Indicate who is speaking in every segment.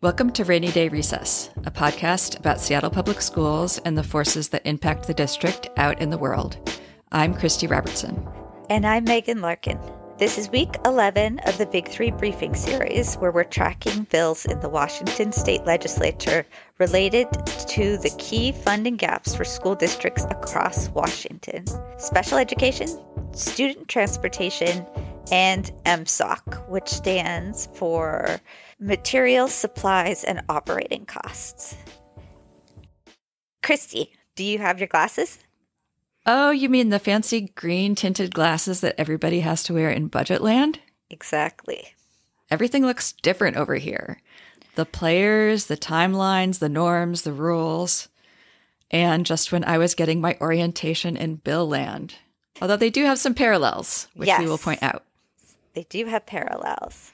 Speaker 1: Welcome to Rainy Day Recess, a podcast about Seattle Public Schools and the forces that impact the district out in the world. I'm Christy Robertson.
Speaker 2: And I'm Megan Larkin. This is week 11 of the Big Three briefing series, where we're tracking bills in the Washington State Legislature related to the key funding gaps for school districts across Washington: special education, student transportation, and MSOC, which stands for Materials, Supplies, and Operating Costs. Christy, do you have your glasses?
Speaker 1: Oh, you mean the fancy green-tinted glasses that everybody has to wear in budget land?
Speaker 2: Exactly.
Speaker 1: Everything looks different over here. The players, the timelines, the norms, the rules. And just when I was getting my orientation in bill land. Although they do have some parallels, which we will point out.
Speaker 2: They do have parallels.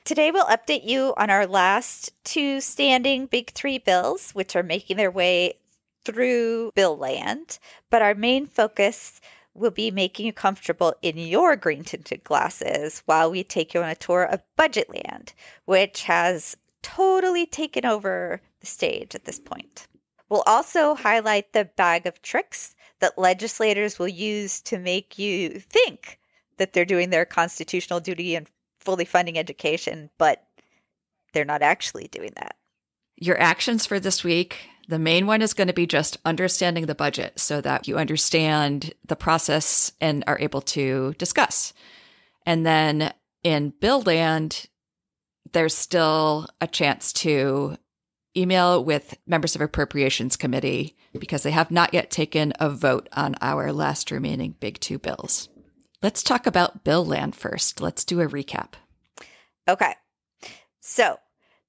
Speaker 2: Today, we'll update you on our last two standing Big Three bills, which are making their way through bill land. But our main focus will be making you comfortable in your green-tinted glasses while we take you on a tour of budget land, which has totally taken over the stage at this point. We'll also highlight the bag of tricks that legislators will use to make you think that they're doing their constitutional duty and fully funding education, but they're not actually doing that.
Speaker 1: Your actions for this week, the main one is going to be just understanding the budget so that you understand the process and are able to discuss. And then in bill land, there's still a chance to email with members of Appropriations Committee because they have not yet taken a vote on our last remaining Big Two bills. Let's talk about bill land first. Let's do a recap.
Speaker 2: Okay. So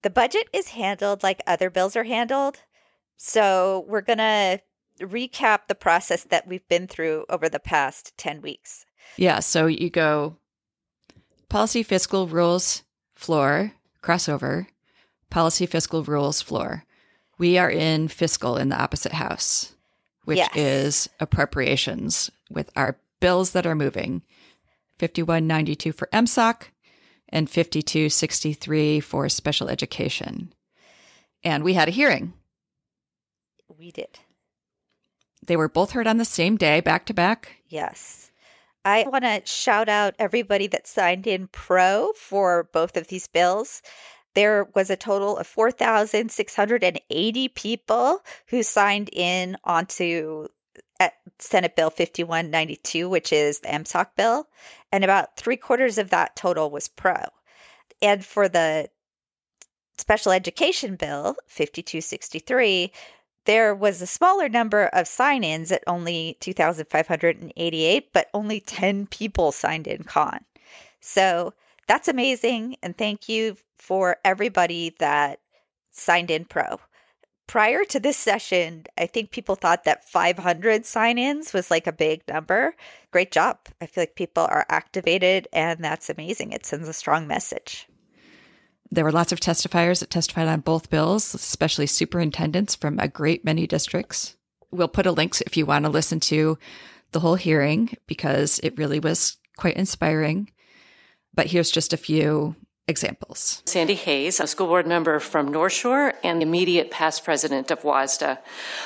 Speaker 2: the budget is handled like other bills are handled. So we're going to recap the process that we've been through over the past 10 weeks.
Speaker 1: Yeah. So you go policy, fiscal, rules, floor, crossover, policy, fiscal, rules, floor. We are in fiscal in the opposite house, which is appropriations with our bills that are moving. 5192 for MSOC and 5263 for special education. And we had a hearing.
Speaker 2: We did.
Speaker 1: They were both heard on the same day, back to back.
Speaker 2: Yes. I want to shout out everybody that signed in pro for both of these bills. There was a total of 4,680 people who signed in onto Senate Bill 5192, which is the MSOC bill, and about 3/4 of that total was pro. And for the special education bill, 5263, there was a smaller number of sign-ins at only 2,588, but only 10 people signed in con. So that's amazing, and thank you for everybody that signed in pro. Prior to this session, I think people thought that 500 sign-ins was like a big number. Great job. I feel like people are activated, and that's amazing. It sends a strong message.
Speaker 1: There were lots of testifiers that testified on both bills, especially superintendents from a great many districts. We'll put a link if you want to listen to the whole hearing because it really was quite inspiring. But here's just a few examples.
Speaker 3: Sandy Hayes, a school board member from North Shore and the immediate past president of WASDA.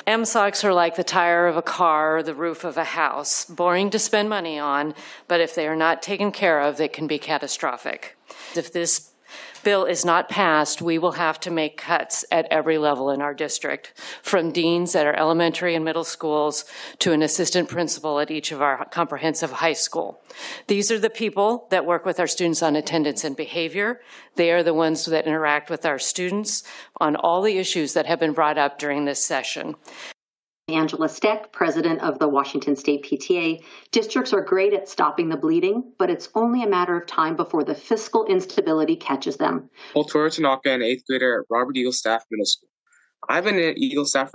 Speaker 3: MSOCs are like the tire of a car or the roof of a house, boring to spend money on, but if they are not taken care of, they can be catastrophic. If this bill is not passed, we will have to make cuts at every level in our district, from deans at our elementary and middle schools to an assistant principal at each of our comprehensive high school. These are the people that work with our students on attendance and behavior. They are the ones that interact with our students on all the issues that have been brought up during this session.
Speaker 4: Angela Steck, president of the Washington State PTA. Districts are great at stopping the bleeding, but it's only a matter of time before the fiscal instability catches them.
Speaker 5: Tora Tanaka, an 8th grader at Robert Eagle Staff Middle School. I've been at Eagle Staff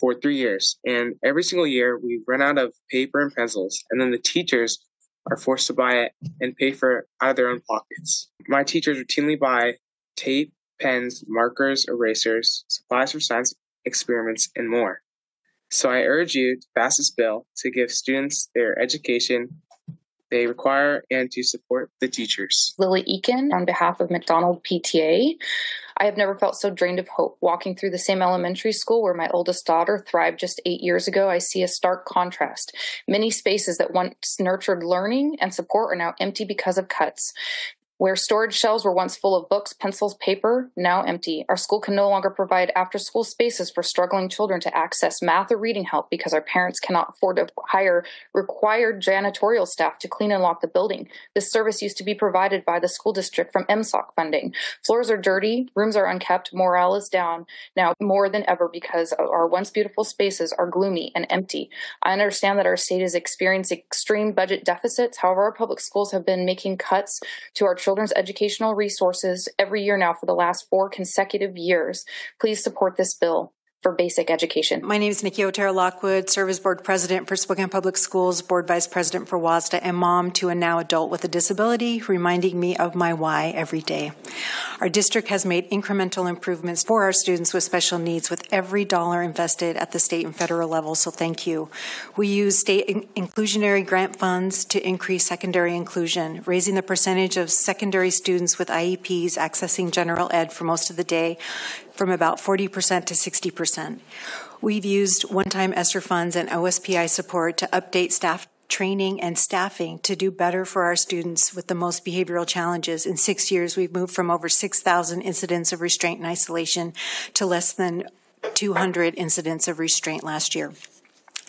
Speaker 5: for 3 years, and every single year we run out of paper and pencils, and then the teachers are forced to buy it and pay for it out of their own pockets. My teachers routinely buy tape, pens, markers, erasers, supplies for science experiments, and more. So I urge you to pass this bill to give students their education they require and to support the teachers.
Speaker 6: Lily Eakin on behalf of McDonald PTA. I have never felt so drained of hope. Walking through the same elementary school where my oldest daughter thrived just 8 years ago, I see a stark contrast. Many spaces that once nurtured learning and support are now empty because of cuts. Where storage shelves were once full of books, pencils, paper, now empty. Our school can no longer provide after-school spaces for struggling children to access math or reading help because our parents cannot afford to hire required janitorial staff to clean and lock the building. This service used to be provided by the school district from MSOC funding. Floors are dirty, rooms are unkept, morale is down now more than ever because our once beautiful spaces are gloomy and empty. I understand that our state is experiencing extreme budget deficits. However, our public schools have been making cuts to our children's educational resources every year now for the last 4 consecutive years. Please support this bill for basic education.
Speaker 7: My name is Nikki Otero Lockwood, Service Board President for Spokane Public Schools, Board Vice President for WASDA, and mom to a now adult with a disability, reminding me of my why every day. Our district has made incremental improvements for our students with special needs with every dollar invested at the state and federal level, so thank you. We use state inclusionary grant funds to increase secondary inclusion, raising the percentage of secondary students with IEPs accessing general ed for most of the day from about 40% to 60%. We've used one-time ESSER funds and OSPI support to update staff training and staffing to do better for our students with the most behavioral challenges. In 6 years, we've moved from over 6,000 incidents of restraint and isolation to less than 200 incidents of restraint last year.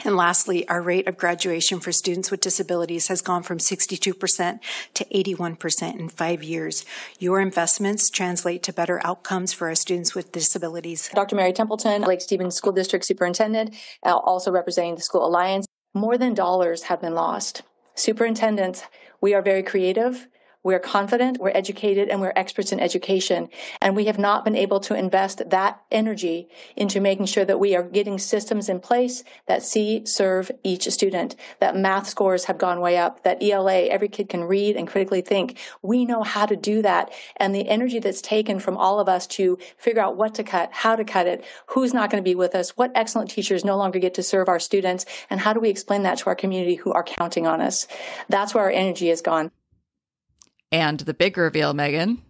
Speaker 7: And lastly, our rate of graduation for students with disabilities has gone from 62% to 81% in 5 years. Your investments translate to better outcomes for our students with disabilities.
Speaker 8: Dr. Mary Templeton, Lake Stevens School District Superintendent, also representing the School Alliance. More than dollars have been lost. Superintendents, we are very creative. We're confident, we're educated, and we're experts in education. And we have not been able to invest that energy into making sure that we are getting systems in place that serve each student, that math scores have gone way up, that ELA, every kid can read and critically think. We know how to do that. And the energy that's taken from all of us to figure out what to cut, how to cut it, who's not going to be with us, what excellent teachers no longer get to serve our students, and how do we explain that to our community who are counting on us? That's where our energy has gone.
Speaker 1: And the big reveal, Megan.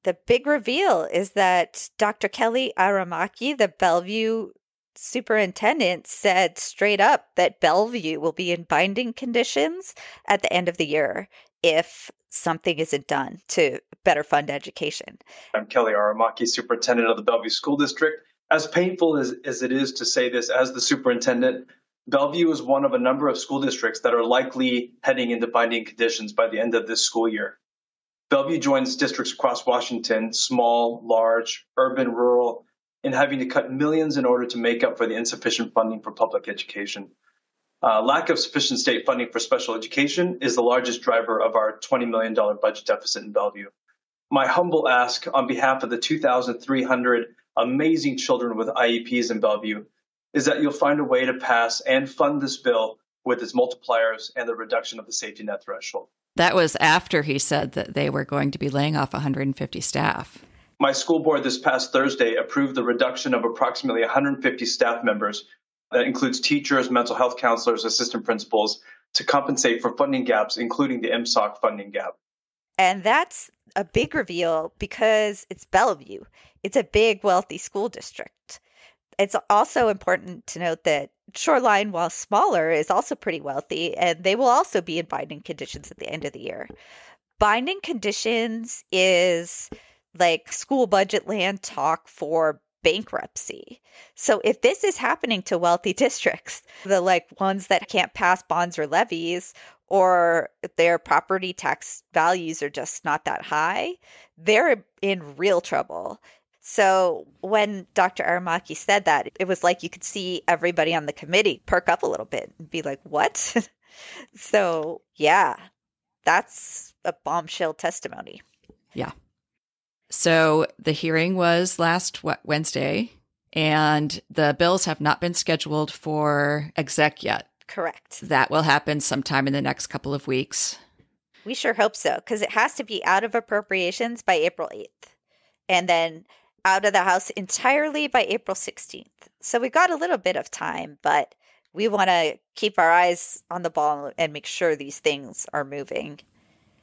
Speaker 2: The big reveal is that Dr. Kelly Aramaki, the Bellevue superintendent, said straight up that Bellevue will be in binding conditions at the end of the year if something isn't done to better fund education.
Speaker 9: I'm Kelly Aramaki, superintendent of the Bellevue School District. As painful as it is to say this as the superintendent, Bellevue is one of a number of school districts that are likely heading into binding conditions by the end of this school year. Bellevue joins districts across Washington, small, large, urban, rural, in having to cut millions in order to make up for the insufficient funding for public education. Lack of sufficient state funding for special education is the largest driver of our $20 million budget deficit in Bellevue. My humble ask on behalf of the 2,300 amazing children with IEPs in Bellevue is that you'll find a way to pass and fund this bill with its multipliers and the reduction of the safety net threshold.
Speaker 1: That was after he said that they were going to be laying off 150 staff.
Speaker 9: My school board this past Thursday approved the reduction of approximately 150 staff members. That includes teachers, mental health counselors, assistant principals, to compensate for funding gaps, including the MSOC funding gap.
Speaker 2: And that's a big reveal because it's Bellevue. It's a big, wealthy school district. It's also important to note that Shoreline, while smaller, is also pretty wealthy, and they will also be in binding conditions at the end of the year. Binding conditions is like school budget land talk for bankruptcy. So if this is happening to wealthy districts, the ones that can't pass bonds or levies, or their property tax values are just not that high, they're in real trouble. So when Dr. Aramaki said that, it was like you could see everybody on the committee perk up a little bit and be like, what? So, yeah, that's a bombshell testimony.
Speaker 1: Yeah. So the hearing was last Wednesday, and the bills have not been scheduled for exec yet.
Speaker 2: Correct.
Speaker 1: That will happen sometime in the next couple of weeks.
Speaker 2: We sure hope so, because it has to be out of appropriations by April 8th. And then out of the House entirely by April 16th. So we got a little bit of time, but we want to keep our eyes on the ball and make sure these things are moving.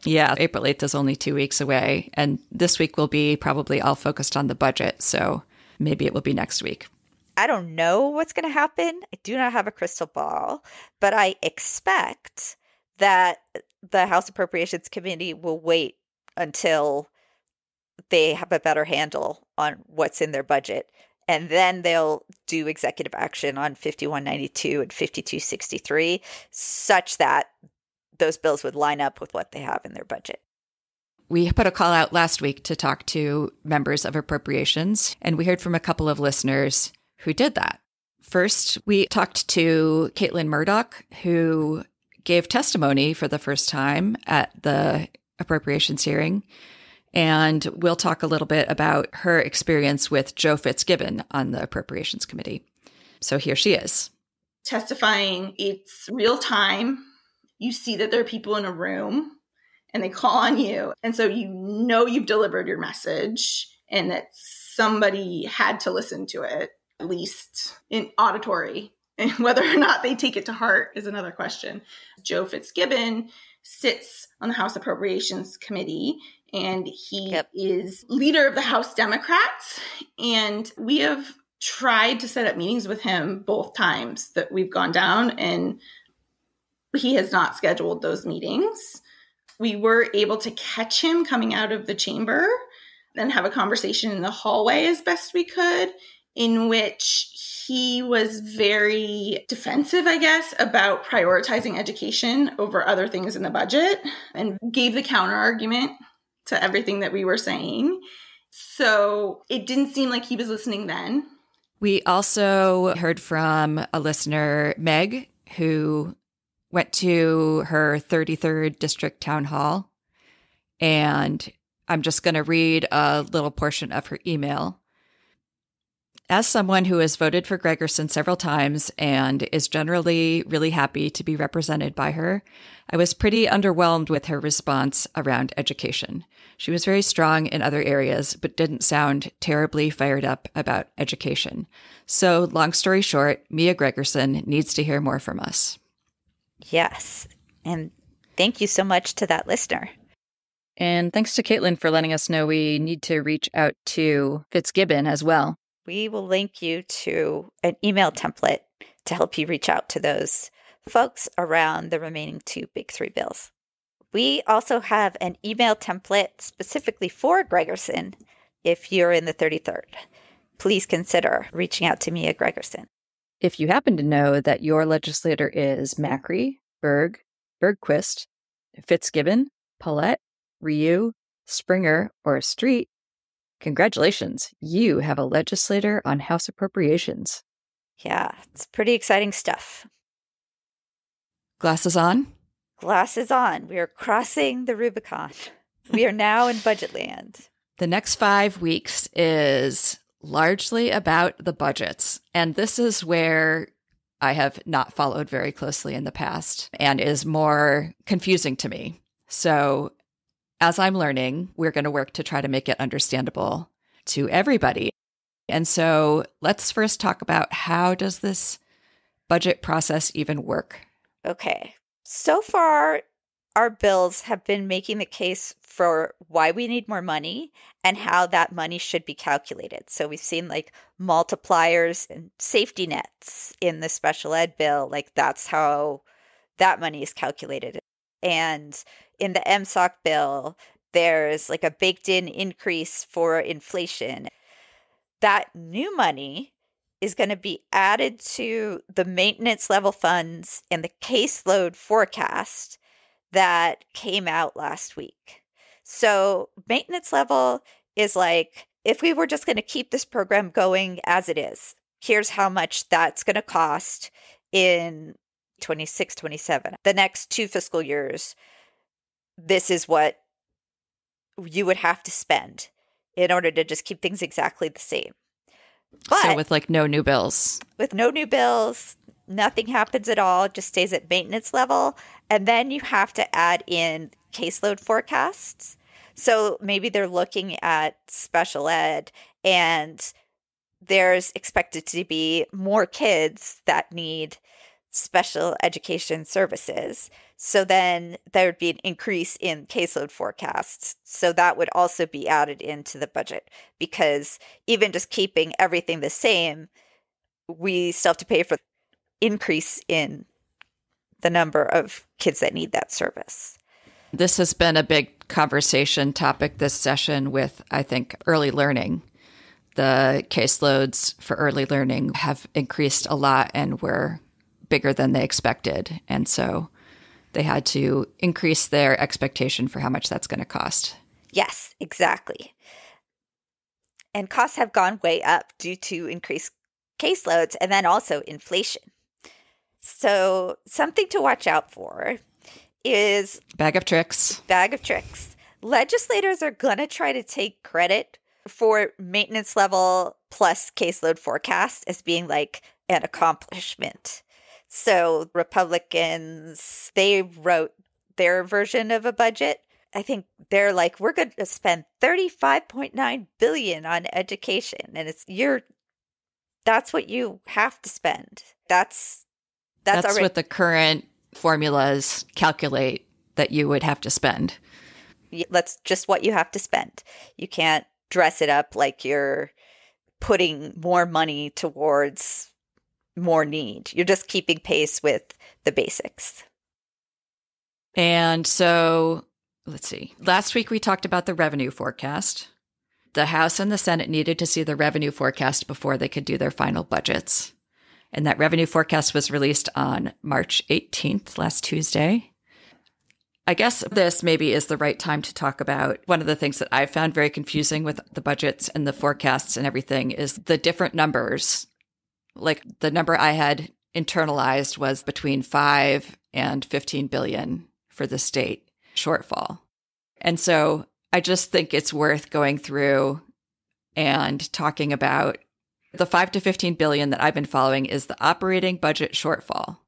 Speaker 1: Yeah, April 8th is only 2 weeks away. And this week will be probably all focused on the budget. So maybe it will be next week.
Speaker 2: I don't know what's going to happen. I do not have a crystal ball, but I expect that the House Appropriations Committee will wait until they have a better handle on what's in their budget. And then they'll do executive action on 5192 and 5263, such that those bills would line up with what they have in their budget.
Speaker 1: We put a call out last week to talk to members of appropriations, and we heard from a couple of listeners who did that. First, we talked to Caitlin Murdoch, who gave testimony for the first time at the appropriations hearing. And we'll talk a little bit about her experience with Joe Fitzgibbon on the Appropriations Committee. So here she is.
Speaker 10: Testifying, it's real time. You see that there are people in a room and they call on you. And so you know you've delivered your message and that somebody had to listen to it, at least in auditory. And whether or not they take it to heart is another question. Joe Fitzgibbon sits on the House Appropriations Committee, and he is leader of the House Democrats. And we have tried to set up meetings with him both times that we've gone down, and he has not scheduled those meetings. We were able to catch him coming out of the chamber and have a conversation in the hallway as best we could, in which he was very defensive, I guess, about prioritizing education over other things in the budget, and gave the counter argument to everything that we were saying. So it didn't seem like he was listening then.
Speaker 1: We also heard from a listener, Meg, who went to her 33rd district town hall. And I'm just going to read a little portion of her email. As someone who has voted for Gregerson several times and is generally really happy to be represented by her, I was pretty underwhelmed with her response around education. She was very strong in other areas, but didn't sound terribly fired up about education. So, long story short, Mia Gregerson needs to hear more from us.
Speaker 2: Yes. And thank you so much to that listener.
Speaker 1: And thanks to Caitlin for letting us know we need to reach out to Fitzgibbon as well.
Speaker 2: We will link you to an email template to help you reach out to those folks around the remaining two big three bills. We also have an email template specifically for Gregerson if you're in the 33rd. Please consider reaching out to Mia Gregerson.
Speaker 1: If you happen to know that your legislator is Macri, Berg, Bergquist, Fitzgibbon, Paulette, Ryu, Springer, or Street, congratulations, you have a legislator on House Appropriations.
Speaker 2: Yeah, it's pretty exciting stuff.
Speaker 1: Glasses on?
Speaker 2: Glasses on. We are crossing the Rubicon. We are now in budget land.
Speaker 1: The next 5 weeks is largely about the budgets. And this is where I have not followed very closely in the past and is more confusing to me. So as I'm learning, we're going to work to try to make it understandable to everybody. And so let's first talk about, how does this budget process even work?
Speaker 2: Okay. So far, our bills have been making the case for why we need more money and how that money should be calculated. So we've seen like multipliers and safety nets in the special ed bill. Like that's how that money is calculated. And in the MSOC bill, there's like a baked in increase for inflation. That new money is going to be added to the maintenance level funds and the caseload forecast that came out last week. So maintenance level is like, if we were just going to keep this program going as it is, here's how much that's going to cost in 26, 27. The next 2 fiscal years, this is what you would have to spend in order to just keep things exactly the same. But
Speaker 1: so with like no new bills.
Speaker 2: With no new bills, nothing happens at all. It just stays at maintenance level. And then you have to add in caseload forecasts. So maybe they're looking at special ed and there's expected to be more kids that need special education services. So then there would be an increase in caseload forecasts. So that would also be added into the budget, because even just keeping everything the same, we still have to pay for increase in the number of kids that need that service.
Speaker 1: This has been a big conversation topic this session with, I think, early learning. The caseloads for early learning have increased a lot and were bigger than they expected. And so they had to increase their expectation for how much that's going to cost.
Speaker 2: Yes, exactly. And costs have gone way up due to increased caseloads and then also inflation. So something to watch out for is
Speaker 1: Bag of tricks.
Speaker 2: Legislators are going to try to take credit for maintenance level plus caseload forecast as being like an accomplishment. So Republicans, they wrote their version of a budget. I think they're like, we're going to spend $35.9 billion on education. And that's what you have to spend. That's already
Speaker 1: what the current formulas calculate that you would have to spend.
Speaker 2: That's just what you have to spend. You can't dress it up like you're putting more money towards more need. You're just keeping pace with the basics.
Speaker 1: And so, let's see. Last week we talked about the revenue forecast. The House and the Senate needed to see the revenue forecast before they could do their final budgets. And that revenue forecast was released on March 18th, last Tuesday. I guess this maybe is the right time to talk about one of the things that I found very confusing with the budgets and the forecasts and everything is the different numbers. Like the number I had internalized was between 5 and 15 billion for the state shortfall. And so I just think it's worth going through and talking about the 5 to 15 billion that I've been following is the operating budget shortfall,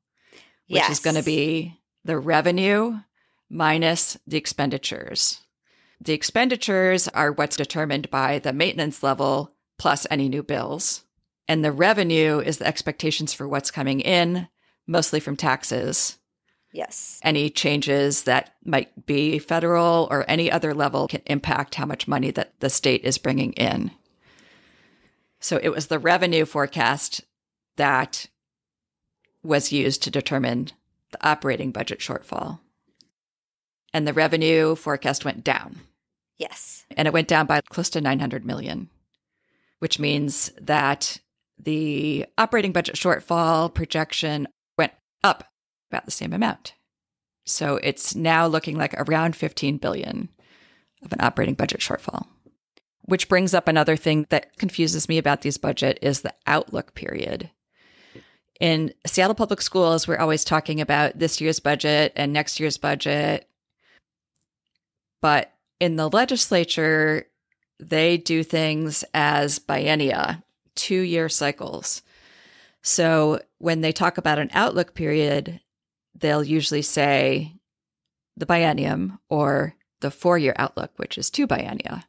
Speaker 1: which is going to be the revenue minus the expenditures. The expenditures are what's determined by the maintenance level plus any new bills. And the revenue is the expectations for what's coming in, mostly from taxes.
Speaker 2: Yes.
Speaker 1: Any changes that might be federal or any other level can impact how much money that the state is bringing in. So it was the revenue forecast that was used to determine the operating budget shortfall. And the revenue forecast went down.
Speaker 2: Yes.
Speaker 1: And it went down by close to 900 million, which means that the operating budget shortfall projection went up about the same amount. So it's now looking like around 15 billion of an operating budget shortfall. Which brings up another thing that confuses me about these budget is the outlook period. In Seattle Public Schools, we're always talking about this year's budget and next year's budget. But in the legislature, they do things as biennia, 2-year cycles. So when they talk about an outlook period, they'll usually say the biennium or the 4-year outlook, which is 2 biennia.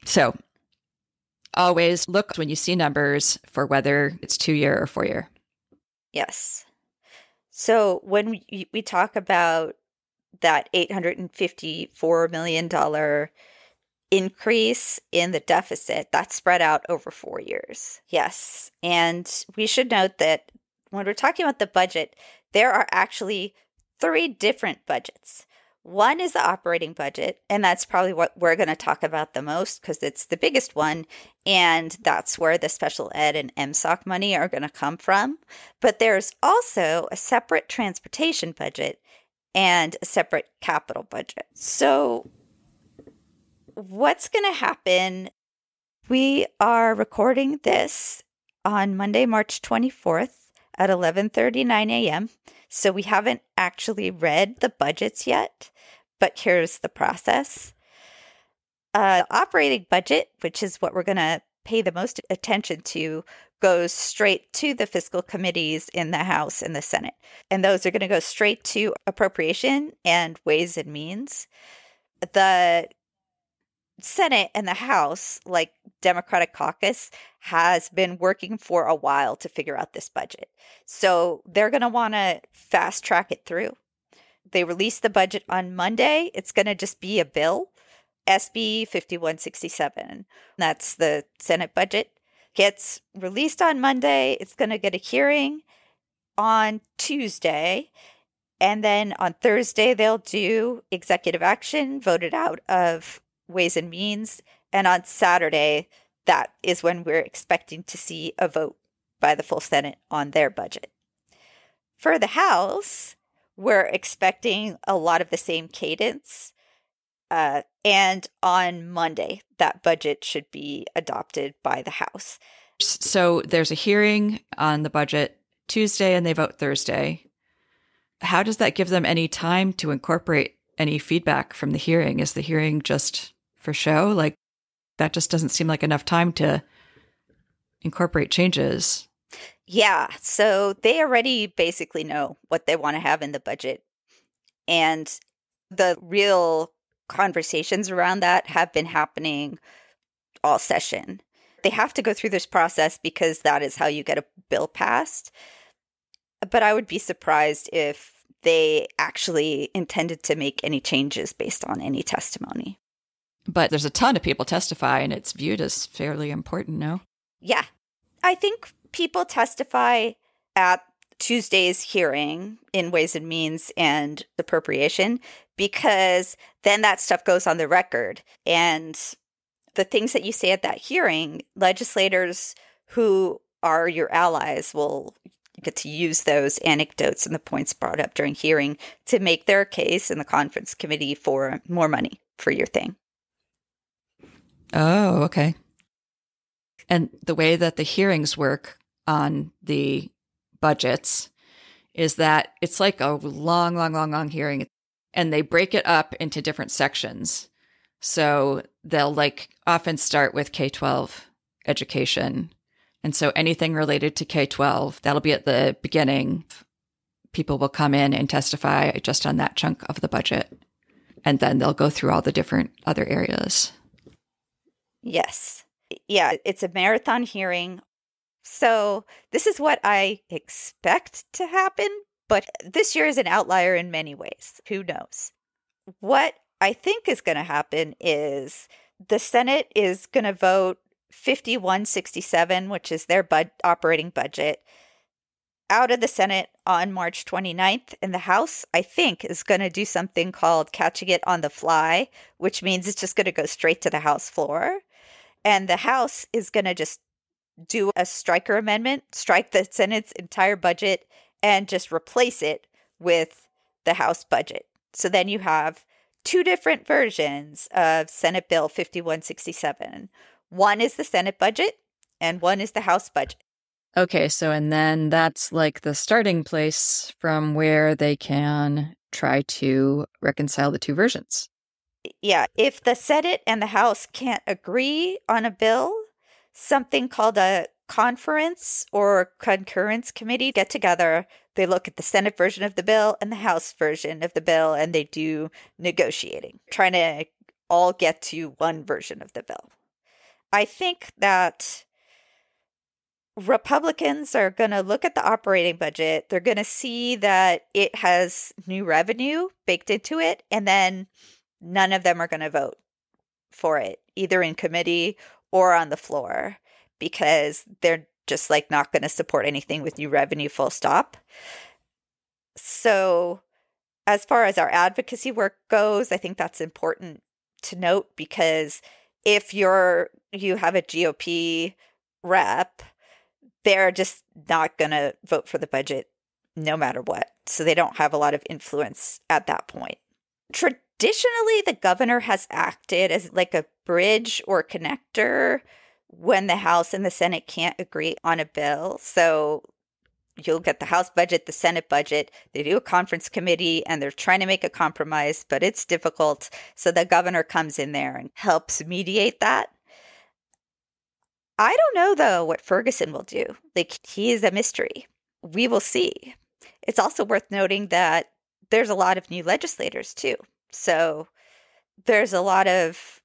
Speaker 1: So always look when you see numbers for whether it's 2-year or 4-year.
Speaker 2: Yes. So when we talk about that $854 million increase in the deficit, that's spread out over 4 years. Yes. And we should note that when we're talking about the budget, there are actually 3 different budgets. One is the operating budget, and that's probably what we're going to talk about the most because it's the biggest one, and that's where the special ed and MSOC money are going to come from. But there's also a separate transportation budget and a separate capital budget. So what's going to happen? We are recording this on Monday, March 24th at 11:39 a.m. So we haven't actually read the budgets yet, but here's the process. Operating budget, which is what we're going to pay the most attention to, goes straight to the fiscal committees in the House and the Senate. And those are going to go straight to appropriation and ways and means. The Senate and the House, like Democratic caucus has been working for a while to figure out this budget. So they're going to want to fast track it through. They released the budget on Monday. It's going to just be a bill, SB 5167. That's the Senate budget. Gets released on Monday. It's going to get a hearing on Tuesday. And then on Thursday, they'll do executive action, voted out of Ways and Means. And on Saturday, that is when we're expecting to see a vote by the full Senate on their budget. For the House, we're expecting a lot of the same cadence. And on Monday, that budget should be adopted by the House.
Speaker 1: So there's a hearing on the budget Tuesday and they vote Thursday. How does that give them any time to incorporate any feedback from the hearing? Is the hearing just for show? Like, that just doesn't seem like enough time to incorporate changes.
Speaker 2: Yeah, so they already basically know what they want to have in the budget. And the real conversations around that have been happening all session. They have to go through this process because that is how you get a bill passed. But I would be surprised if they actually intended to make any changes based on any testimony.
Speaker 1: But there's a ton of people testify, and it's viewed as fairly important, no?
Speaker 2: Yeah. I think people testify at Tuesday's hearing in Ways and Means and Appropriation because then that stuff goes on the record. And the things that you say at that hearing, legislators who are your allies will get to use those anecdotes and the points brought up during hearing to make their case in the conference committee for more money for your thing.
Speaker 1: Oh, okay. And the way that the hearings work on the budgets is that it's like a long hearing, and they break it up into different sections. So they'll often start with K-12 education. And so anything related to K-12, that'll be at the beginning. People will come in and testify just on that chunk of the budget. And then they'll go through all the different other areas.
Speaker 2: Yes. Yeah, it's a marathon hearing. So this is what I expect to happen, but this year is an outlier in many ways. Who knows? What I think is going to happen is the Senate is going to vote 5167, which is their operating budget, out of the Senate on March 29th. And the House, I think, is going to do something called catching it on the fly, which means it's just going to go straight to the House floor. And the House is going to just do a striker amendment, strike the Senate's entire budget, and just replace it with the House budget. So then you have two different versions of Senate Bill 5167. One is the Senate budget, and one is the House budget.
Speaker 1: Okay, so and then that's like the starting place from where they can try to reconcile the two versions.
Speaker 2: Yeah, if the Senate and the House can't agree on a bill, something called a conference or concurrence committee get together. They look at the Senate version of the bill and the House version of the bill, and they do negotiating, trying to all get to one version of the bill. I think that Republicans are going to look at the operating budget. They're going to see that it has new revenue baked into it, and then none of them are going to vote for it, either in committee or on the floor, because they're just not going to support anything with new revenue, full stop. So as far as our advocacy work goes, I think that's important to note, because if you have a GOP rep, they're just not going to vote for the budget no matter what. So they don't have a lot of influence at that point. Traditionally, the governor has acted as a bridge or connector when the House and the Senate can't agree on a bill. So you'll get the House budget, the Senate budget. They do a conference committee, and they're trying to make a compromise, but it's difficult. So the governor comes in there and helps mediate that. I don't know, though, what Ferguson will do. He is a mystery. We will see. It's also worth noting that there's a lot of new legislators, too. So there's a lot of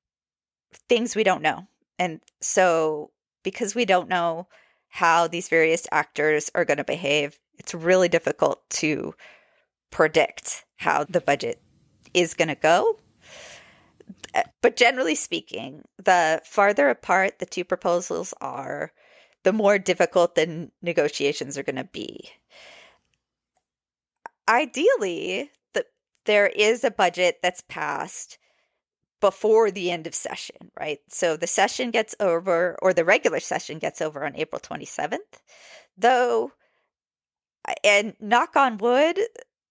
Speaker 2: things we don't know And so because we don't know how these various actors are going to behave, it's really difficult to predict how the budget is going to go. But generally speaking, the farther apart the two proposals are, the more difficult the negotiations are going to be. Ideally, there is a budget that's passed before the end of session, right? So the session gets over, or the regular session gets over on April 27th, though, and knock on wood,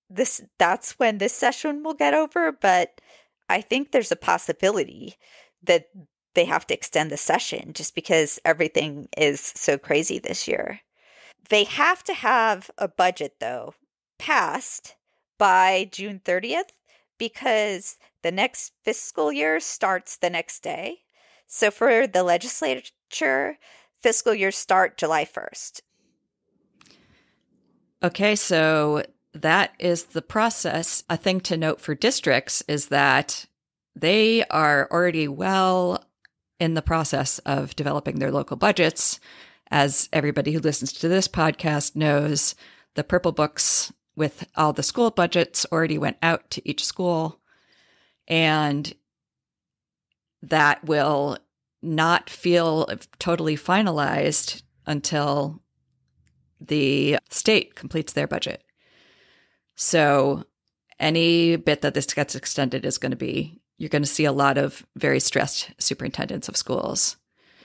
Speaker 2: that's when this session will get over, but I think there's a possibility that they have to extend the session just because everything is so crazy this year. They have to have a budget, though, passed by June 30th because the next fiscal year starts the next day. So for the legislature, fiscal years start July 1st.
Speaker 1: Okay, so that is the process. A thing to note for districts is that they are already well in the process of developing their local budgets. As everybody who listens to this podcast knows, the Purple Books with all the school budgets already went out to each school, and that will not feel totally finalized until the state completes their budget. So any bit that this gets extended is going to be, you're going to see a lot of very stressed superintendents of schools.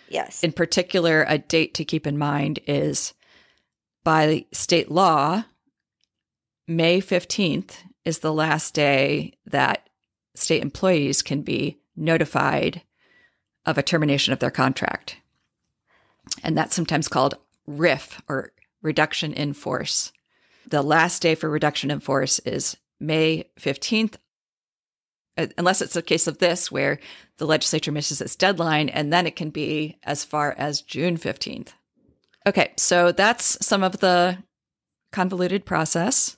Speaker 2: Yes.
Speaker 1: In particular, a date to keep in mind is by state law, May 15th is the last day that state employees can be notified of a termination of their contract. And that's sometimes called RIF, or reduction in force. The last day for reduction in force is May 15th, unless it's a case of this where the legislature misses its deadline, and then it can be as far as June 15th. Okay, so that's some of the convoluted process.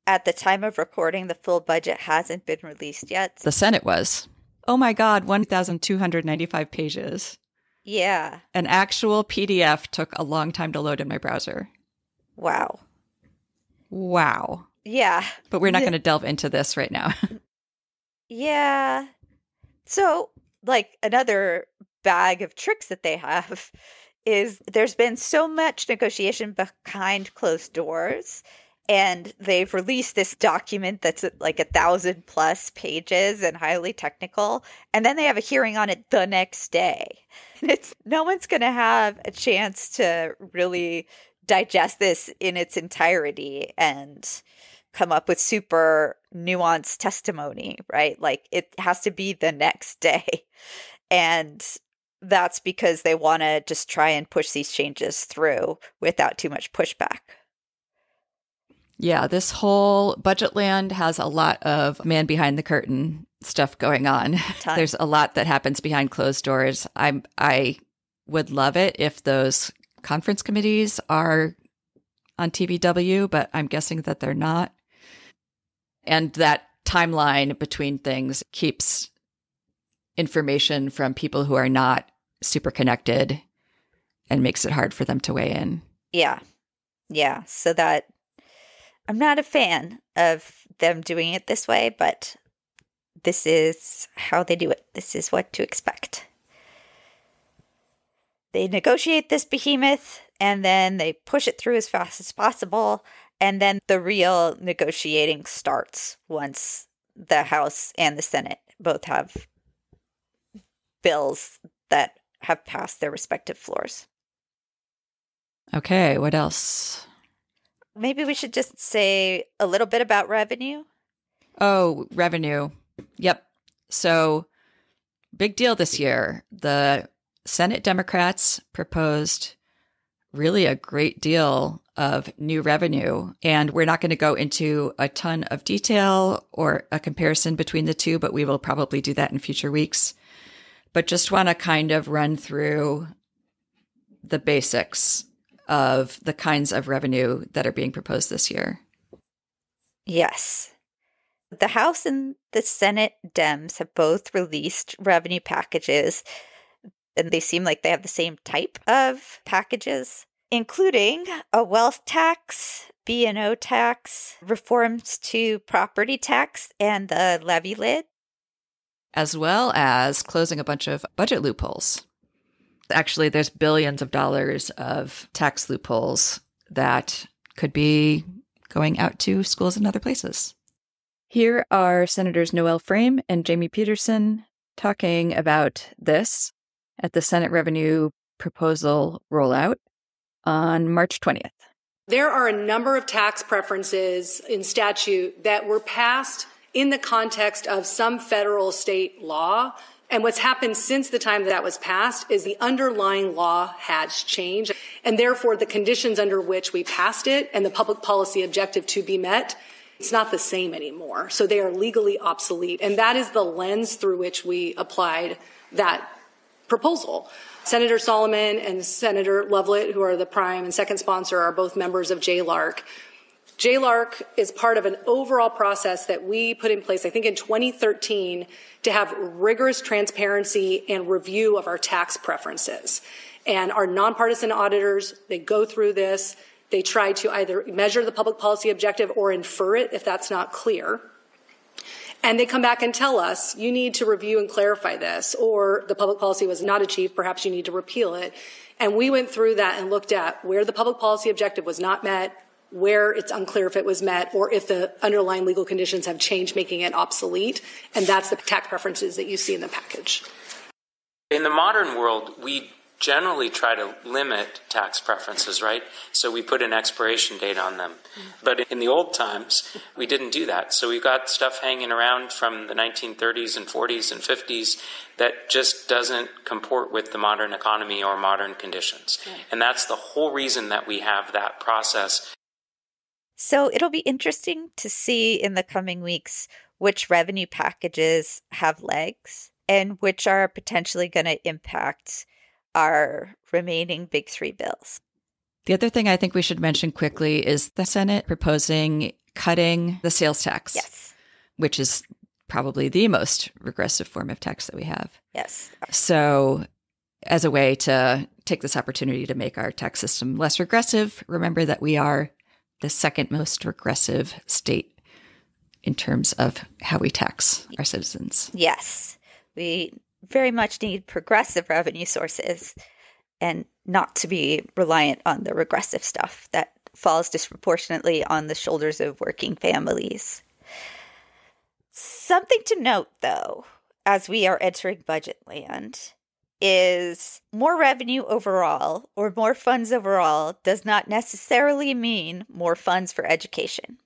Speaker 2: At the time of recording, the full budget hasn't been released yet.
Speaker 1: The Senate was. Oh my God, 1,295 pages.
Speaker 2: Yeah.
Speaker 1: An actual PDF took a long time to load in my browser.
Speaker 2: Wow. Yeah.
Speaker 1: But we're not going to delve into this right now.
Speaker 2: Yeah. So, like, another bag of tricks that they have is there's been so much negotiation behind closed doors, and they've released this document that's like 1,000+ pages and highly technical, and then they have a hearing on it the next day. No one's going to have a chance to really digest this in its entirety and come up with super nuanced testimony, right? Like, it has to be the next day. And that's because they want to just try and push these changes through without too much pushback.
Speaker 1: Yeah, this whole budget land has a lot of man behind the curtain stuff going on. There's a lot that happens behind closed doors. I would love it if those conference committees are on TVW, but I'm guessing that they're not. And that timeline between things keeps information from people who are not super connected and makes it hard for them to weigh in.
Speaker 2: Yeah. Yeah. So that I'm not a fan of them doing it this way, but this is how they do it. This is what to expect. They negotiate this behemoth, and then they push it through as fast as possible, and then the real negotiating starts once the House and the Senate both have bills that have passed their respective floors.
Speaker 1: Okay, what else?
Speaker 2: Maybe we should just say a little bit about revenue.
Speaker 1: Oh, revenue. Yep. So, big deal this year. The Senate Democrats proposed really a great deal of new revenue. And we're not going to go into a ton of detail or a comparison between the two, but we will probably do that in future weeks. But just want to kind of run through the basics of the kinds of revenue that are being proposed this year.
Speaker 2: Yes. The House and the Senate Dems have both released revenue packages and they seem like they have the same type of packages, including a wealth tax, B&O tax, reforms to property tax, and the levy lid,
Speaker 1: as well as closing a bunch of budget loopholes. Actually, there's billions of dollars of tax loopholes that could be going out to schools and other places. Here are Senators Noel Frame and Jamie Peterson talking about this at the Senate Revenue Proposal Rollout on March 20th.
Speaker 11: There are a number of tax preferences in statute that were passed in the context of some federal state law. And what's happened since the time that was passed is the underlying law has changed. And therefore, the conditions under which we passed it and the public policy objective to be met, it's not the same anymore. So they are legally obsolete. And that is the lens through which we applied that proposal. Senator Solomon and Senator Lovelet, who are the prime and second sponsor, are both members of JLARC. JLARC is part of an overall process that we put in place, I think in 2013, to have rigorous transparency and review of our tax preferences. And our nonpartisan auditors, they go through this. They try to either measure the public policy objective or infer it if that's not clear. And they come back and tell us, you need to review and clarify this, or the public policy was not achieved, perhaps you need to repeal it. And we went through that and looked at where the public policy objective was not met, where it's unclear if it was met, or if the underlying legal conditions have changed, making it obsolete. And that's the tax preferences that you see in the package.
Speaker 12: In the modern world, we generally try to limit tax preferences, right? So we put an expiration date on them. But in the old times, we didn't do that. So we've got stuff hanging around from the 1930s and 40s and 50s that just doesn't comport with the modern economy or modern conditions. Okay. And that's the whole reason that we have that process.
Speaker 2: So it'll be interesting to see in the coming weeks which revenue packages have legs and which are potentially going to impact our remaining big three bills.
Speaker 1: The other thing I think we should mention quickly is the Senate proposing cutting the sales tax.
Speaker 2: Yes.
Speaker 1: Which is probably the most regressive form of tax that we have.
Speaker 2: Yes.
Speaker 1: So as a way to take this opportunity to make our tax system less regressive, remember that we are the second most regressive state in terms of how we tax our citizens.
Speaker 2: Yes. We very much need progressive revenue sources and not to be reliant on the regressive stuff that falls disproportionately on the shoulders of working families. Something to note, though, as we are entering budget land, is more revenue overall or more funds overall does not necessarily mean more funds for education.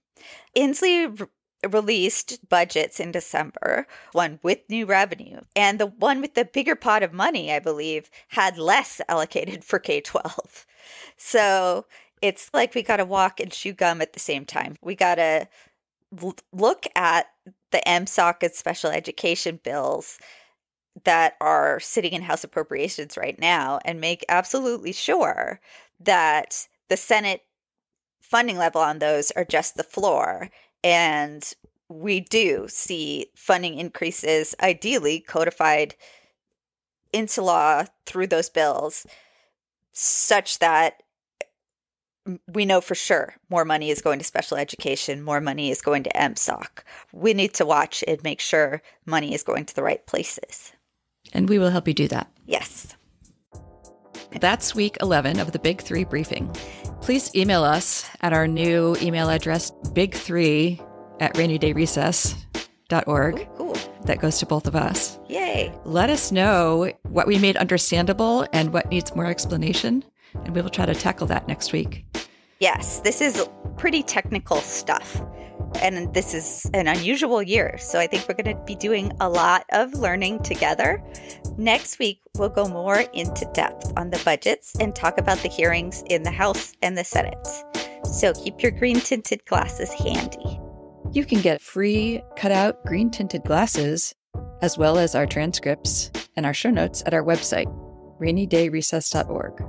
Speaker 2: Inslee released budgets in December, one with new revenue, and the one with the bigger pot of money, I believe, had less allocated for K-12. So it's like we got to walk and chew gum at the same time. We got to look at the MSOC and special education bills that are sitting in House Appropriations right now and make absolutely sure that the Senate funding level on those are just the floor. And we do see funding increases, ideally codified into law through those bills, such that we know for sure more money is going to special education, more money is going to MSOC. We need to watch and make sure money is going to the right places.
Speaker 1: And we will help you do that.
Speaker 2: Yes.
Speaker 1: That's week 11 of the Big Three briefing. Please email us at our new email address, big3@rainydayrecess.org.
Speaker 2: Ooh, cool.
Speaker 1: That goes to both of us.
Speaker 2: Yay.
Speaker 1: Let us know what we made understandable and what needs more explanation, and we will try to tackle that next week.
Speaker 2: Yes, this is pretty technical stuff. And this is an unusual year, so I think we're going to be doing a lot of learning together. Next week, we'll go more into depth on the budgets and talk about the hearings in the House and the Senate. So keep your green-tinted glasses handy.
Speaker 1: You can get free cutout green-tinted glasses, as well as our transcripts and our show notes at our website, rainydayrecess.org.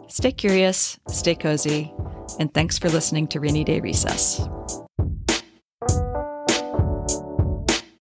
Speaker 1: Stay curious, stay cozy, and thanks for listening to Rainy Day Recess.